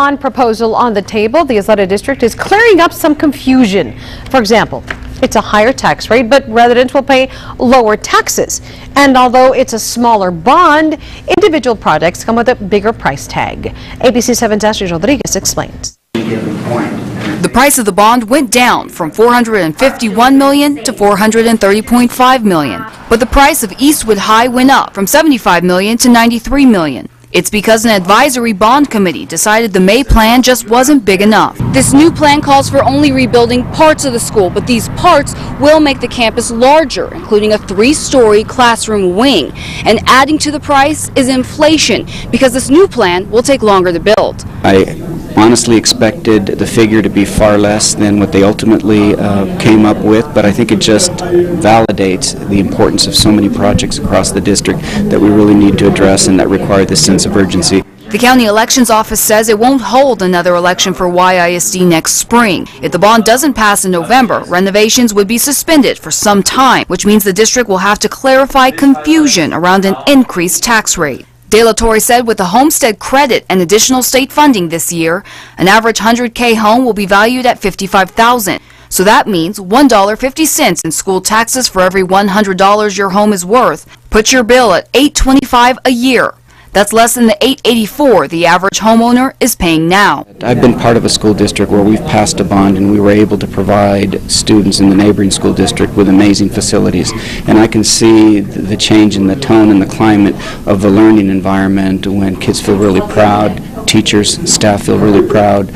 bond proposal on the table, the Isleta District is clearing up some confusion. For example, it's a higher tax rate, but residents will pay lower taxes. And although it's a smaller bond, individual projects come with a bigger price tag. ABC 7's Ashley Rodriguez explains. The price of the bond went down from $451 million to $430.5 million. But the price of Eastwood High went up from $75 million to $93 million. It's because an advisory bond committee decided the May plan just wasn't big enough. This new plan calls for only rebuilding parts of the school, but these parts will make the campus larger, including a 3-story classroom wing. And adding to the price is inflation, because this new plan will take longer to build. I honestly expected the figure to be far less than what they ultimately came up with, but I think it just validates the importance of so many projects across the district that we really need to address and that require this sense of urgency. The county elections office says it won't hold another election for YISD next spring. If the bond doesn't pass in November, renovations would be suspended for some time, which means the district will have to clarify confusion around an increased tax rate. De La Torre said with the homestead credit and additional state funding this year, an average 100K home will be valued at $55,000. So that means $1.50 in school taxes for every $100 your home is worth. Put your bill at $825 a year. That's less than the $884 the average homeowner is paying now. I've been part of a school district where we've passed a bond and we were able to provide students in the neighboring school district with amazing facilities. And I can see the change in the tone and the climate of the learning environment when kids feel really proud, teachers, staff feel really proud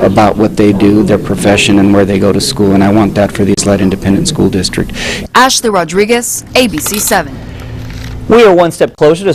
about what they do, their profession, and where they go to school. And I want that for the Isleta Independent School District. Ashley Rodriguez, ABC 7. We are one step closer to